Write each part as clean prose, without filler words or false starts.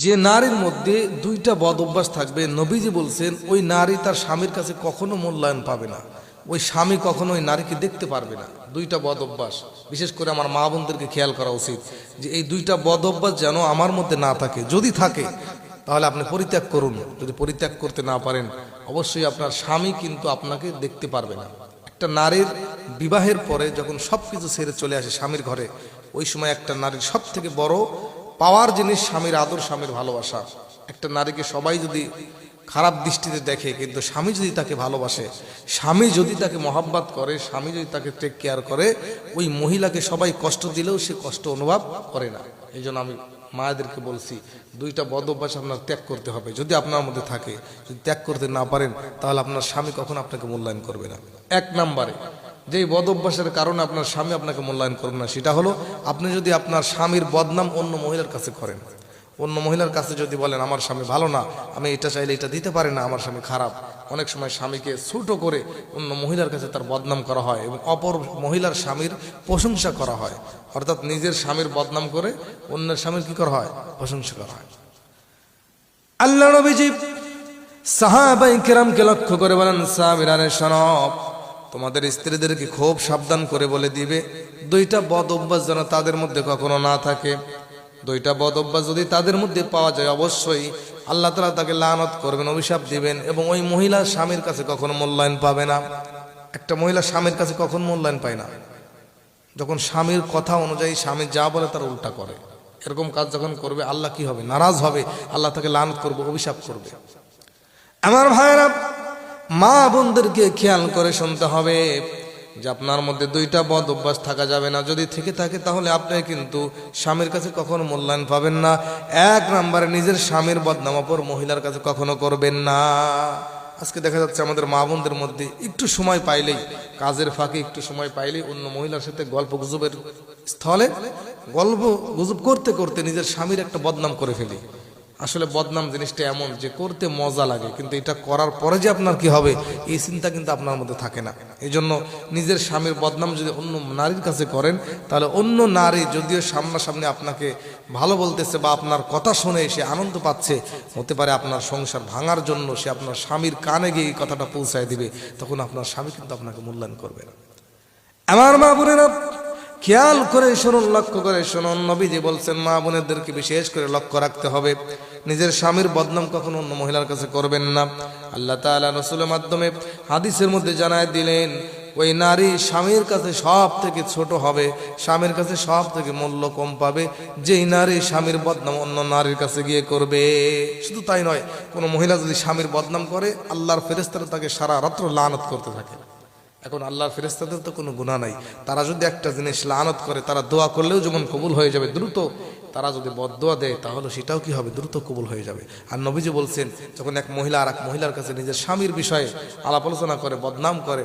যে নারীর মধ্যে দুইটা বদ অভ্যাস থাকবে, নবীজি বলছেন ওই নারী তার স্বামীর কাছে কখনো মূল্যায়ন পাবে না, ওই স্বামী কখনো ওই নারীকে দেখতে পারবে না। দুইটা বদ অভ্যাস, বিশেষ করে আমার মা বোনদেরকে খেয়াল করা উচিত যে এই দুইটা বদ অভ্যাস যেন আমার মধ্যে না থাকে। যদি থাকে তাহলে আপনি পরিত্যাগ করুন। যদি পরিত্যাগ করতে না পারেন, অবশ্যই আপনার স্বামী কিন্তু আপনাকে দেখতে পারবে না। একটা নারীর বিবাহের পরে যখন সব কিছু ছেড়ে চলে আসে স্বামীর ঘরে, ওই সময় একটা নারীর সব থেকে বড় পাওয়ার জিনিস স্বামীর আদর, স্বামীর ভালোবাসা। একটা নারীকে সবাই যদি খারাপ দৃষ্টিতে দেখে, কিন্তু স্বামী যদি তাকে ভালোবাসে, স্বামী যদি তাকে মহাব্বত করে, স্বামী যদি তাকে টেক কেয়ার করে, ওই মহিলাকে সবাই কষ্ট দিলেও সে কষ্ট অনুভব করে না। এই জন্য আমি মায়েদেরকে বলছি, দুইটা বদ অভ্যাস আপনার ত্যাগ করতে হবে। যদি আপনার মধ্যে থাকে, যদি ত্যাগ করতে না পারেন, তাহলে আপনার স্বামী কখনো আপনাকে মূল্যায়ন করবে না। এক নম্বরে যেই বদ অভ্যাসের কারণে আপনার স্বামী আপনাকে মূল্যায়ন করবে না, সেটা হলো আপনি যদি আপনার স্বামীর বদনাম অন্য মহিলার কাছে করেন। অন্য মহিলার কাছে যদি বলেন আমার স্বামী ভালো না, আমি এটা চাইলে এটা দিতে পারি না, আমার স্বামী খারাপ। অনেক সময় স্বামীকে ছোট করে অন্য মহিলার কাছে তার বদনাম করা হয় এবং অপর মহিলার স্বামীর প্রশংসা করা হয়। অর্থাৎ নিজের স্বামীর বদনাম করে অন্যের স্বামীর কি করা হয়? প্রশংসা করা হয়। আল্লাহ নবীজি সাহাবায়ে কেরামকে লক্ষ্য করে বলেন, সাহাবীরা শোনো, তোমাদের স্ত্রীদেরকে খুব সাবধান করে বলে দিবে, দুইটা বদ অভ্যাস যেন তাদের মধ্যে কখনো না থাকে। দুইটা বদ অভ্যাস যদি তাদের মধ্যে পাওয়া যায়, অবশ্যই আল্লাহ তাআলা তাকে লানত করবেন, অভিশাপ দিবেন, এবং ওই মহিলা স্বামীর কাছে কখনো মূল্যায়ন পাবে না। একটা মহিলা স্বামীর কাছে কখন মূল্যায়ন পায় না? যখন স্বামীর কথা অনুযায়ী স্বামী যা বলে তার উল্টা করে। এরকম কাজ যখন করবে, আল্লাহ কি হবে? নারাজ হবে, আল্লাহ তাকে লানত করবে, অভিশাপ করবে। আমার ভাইরা, মা বোনদেরকে খেয়াল করে শুনতে হবে যে আপনার মধ্যে দুইটা বদ অভ্যাস থাকা যাবে না। যদি থেকে থাকে তাহলে আপনি কিন্তু স্বামীর কাছে কখনো মূল্যায়ন পাবেন না। এক নম্বরে নিজের স্বামীর বদনাম অপর মহিলার কাছে কখনো করবেন না। আজকে দেখা যাচ্ছে আমাদের মা বোনদের মধ্যে একটু সময় পাইলেই, কাজের ফাঁকে একটু সময় পাইলেই অন্য মহিলার সাথে গল্প গুজবের স্থলে গল্প গুজব করতে করতে নিজের স্বামীর একটা বদনাম করে ফেলি। আসলে বদনাম জিনিসটা এমন যে করতে মজা লাগে, কিন্তু এটা করার পরে যে আপনার কি হবে এই চিন্তা কিন্তু আপনার মধ্যে থাকে না। এই জন্য নিজের স্বামীর বদনাম যদি অন্য নারীর কাছে করেন, তাহলে অন্য নারী যদিও সামনাসামনি আপনাকে ভালো বলতেছে বা আপনার কথা শুনে সে আনন্দ পাচ্ছে, হতে পারে আপনার সংসার ভাঙার জন্য সে আপনার স্বামীর কানে গিয়ে এই কথাটা পৌঁছায় দিবে। তখন আপনার স্বামী কিন্তু আপনাকে মূল্যায়ন করবে না। আমার মা বোনেরা খেয়াল করে শুনুন, লক্ষ্য করে শুনুন, নবীজি বলছেন মা বোনেদেরকে বিশেষ করে লক্ষ্য রাখতে হবে, নিজের স্বামীর বদনাম কখনো অন্য মহিলার কাছে করবেন না। আল্লাহ তাআলা রাসূলের মাধ্যমে হাদিসের মধ্যে জানায় দিলেন, ওই নারী স্বামীর কাছে সব থেকে ছোট হবে, স্বামীর কাছে সব থেকে মূল্য কম পাবে, যেই নারী স্বামীর বদনাম অন্য নারীর কাছে গিয়ে করবে। শুধু তাই নয়, কোনো মহিলা যদি স্বামীর বদনাম করে, আল্লাহর ফেরেশতারা তাকে সারা রাত্র লানত করতে থাকে। এখন আল্লাহর ফেরেশতাদের তো কোনো গুনাহ নাই, তারা যদি একটা জিনিস লানত করে, তারা দোয়া করলেও যেমন কবুল হয়ে যাবে দ্রুত, তারা যদি বদদোয়া দেয় তাহলে সেটাও কি হবে? দ্রুত কবুল হয়ে যাবে। আর নবীজি বলছেন, যখন এক মহিলা আর এক মহিলার কাছে নিজের স্বামীর বিষয়ে আলাপ আলোচনা করে, বদনাম করে,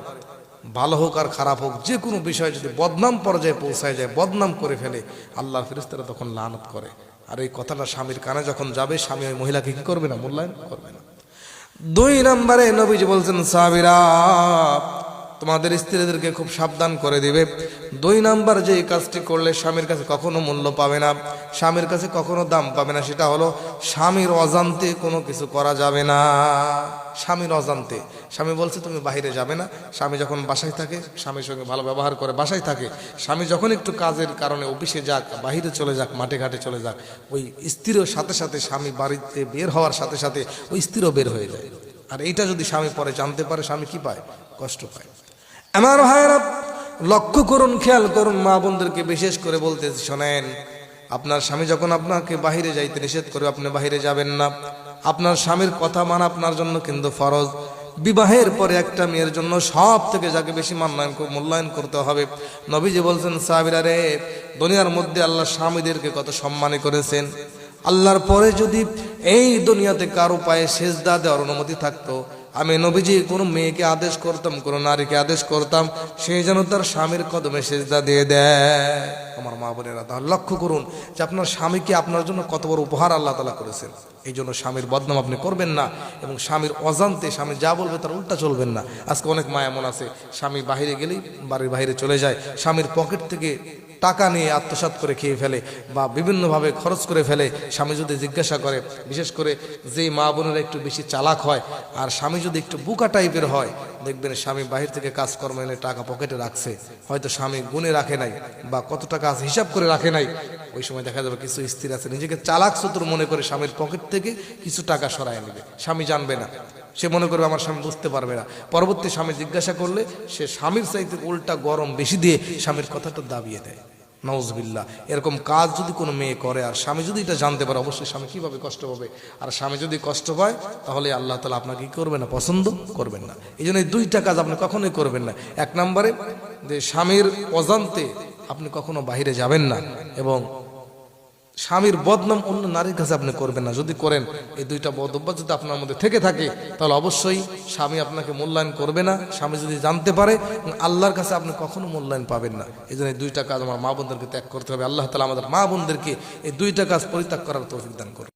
ভালো হোক আর খারাপ হোক, যে কোনো বিষয়ে যদি বদনাম পর্যায়ে পৌঁছায় যায়, বদনাম করে ফেলে, আল্লাহর ফেরেশতারা তখন লানত করে। আর এই কথাটা স্বামীর কানে যখন যাবে, স্বামী ওই মহিলাকে কি করবে না? মূল্যায়ন করবে না। দুই নম্বরে নবীজি বলছেন, সাহাবীরা তোমাদের স্ত্রীদেরকে খুব সাবধান করে দিবে, দুই নাম্বার যে কাজটি করলে স্বামীর কাছে কখনো মূল্য পাবে না, স্বামীর কাছে কখনো দাম পাবে না, সেটা হলো স্বামীর অজান্তে কোনো কিছু করা যাবে না। স্বামীর অজান্তে, স্বামী বলছে তুমি বাহিরে যাবে না, স্বামী যখন বাসায় থাকে, স্বামীর সঙ্গে ভালো ব্যবহার করে বাসায় থাকে, স্বামী যখন একটু কাজের কারণে অফিসে যাক, বাহিরে চলে যাক, মাঠে ঘাটে চলে যাক, ওই স্ত্রীর সাথে সাথে, স্বামী বাড়িতে বের হওয়ার সাথে সাথে ওই স্ত্রীও বের হয়ে যায়। আর এইটা যদি স্বামী পরে জানতে পারে, স্বামী কি পায়? কষ্ট পায়। আমার ভাইয়েরা লক্ষ্য করুন, খেয়াল করুন, মা বোনদেরকে বিশেষ করে বলতেছি, শোনেন, আপনার স্বামী যখন আপনাকে বাহিরে যাইতে নিষেধ করে, আপনি বাহিরে যাবেন না। আপনার স্বামীর কথা মানা আপনার জন্য কিন্তু ফরজ। বিবাহের পরে একটা মেয়ের জন্য সব থেকে যাকে বেশি মূল্যায়ন করতে হবে, নবীজি বলছেন, সাহাবীরা রে, দুনিয়ার মধ্যে আল্লাহ স্বামীদেরকে কত সম্মানী করেছেন। আল্লাহর পরে যদি এই দুনিয়াতে কারো পায়ে সেজদা দেওয়ার অনুমতি থাকতো, আমি নবীজি কোনো মেয়েকে আদেশ করতাম, কোনো নারীকে আদেশ করতাম, সেই যেন তার স্বামীর কদমে সেজদা দিয়ে দেয়। আমার মা বোনেরা, তাহলে লক্ষ্য করুন যে আপনার স্বামীকে আপনার জন্য কত বড় উপহার আল্লাহ তাআলা করেছেন। এই জন্য স্বামীর বদনাম আপনি করবেন না, এবং স্বামীর অজান্তে স্বামী যা বলবে তার উল্টা চলবেন না। আজকে অনেক মা এমন আছে, স্বামী বাহিরে গেলেই বাড়ির বাইরে চলে যায়, স্বামীর পকেট থেকে টাকা নিয়ে আত্মসাৎ করে খেয়ে ফেলে বা বিভিন্নভাবে খরচ করে ফেলে, স্বামী যদি জিজ্ঞাসা করে, বিশেষ করে যেই মা বোনেরা একটু বেশি চালাক হয় আর স্বামী যদি একটু বুকা টাইপের হয়, দেখবেন স্বামী বাহির থেকে কাজকর্ম এনে টাকা পকেটে রাখছে, হয়তো স্বামী গুনে রাখে নাই বা কত টাকা আছে হিসাব করে রাখে নাই। ওই সময় দেখা যাবে কিছু স্ত্রী আছে নিজেকে চালাক চতুর মনে করে স্বামীর পকেট থেকে কিছু টাকা সরায় নেবে, স্বামী জানবে না, সে মনে করবে আমার স্বামী বুঝতে পারবে না। পরবর্তী স্বামী জিজ্ঞাসা করলে সে স্বামীর চাইতে উল্টা গরম বেশি দিয়ে স্বামীর কথাটা দাবিয়ে দেয়। নাউজুবিল্লাহ। এরকম কাজ যদি কোনো মেয়ে করে আর স্বামী যদি এটা জানতে পারে, অবশ্যই স্বামী কীভাবে কষ্ট পাবে। আর স্বামী যদি কষ্ট পায় তাহলে আল্লাহ তাআলা আপনাকে কি করবে না, পছন্দ করবেন না। এই জন্য এই দুইটা কাজ আপনি কখনোই করবেন না। এক নম্বরে যে স্বামীর অজান্তে আপনি কখনো বাহিরে যাবেন না, এবং স্বামীর বদনাম অন্য নারীর কাছে আপনি করবেন না। যদি করেন, এই দুইটা বদ অভ্যাস যদি আপনার মধ্যে থেকে থাকে, তাহলে অবশ্যই স্বামী আপনাকে মূল্যায়ন করবে না। স্বামী যদি জানতে পারে, আল্লাহর কাছে আপনি কখনো মূল্যায়ন পাবেন না। এই জন্য এই দুইটা কাজ আমার মা বোনদেরকে ত্যাগ করতে হবে। আল্লাহ তাআলা আমাদের মা বোনদেরকে এই দুইটা কাজ পরিত্যাগ করার তৌফিক দান করুন।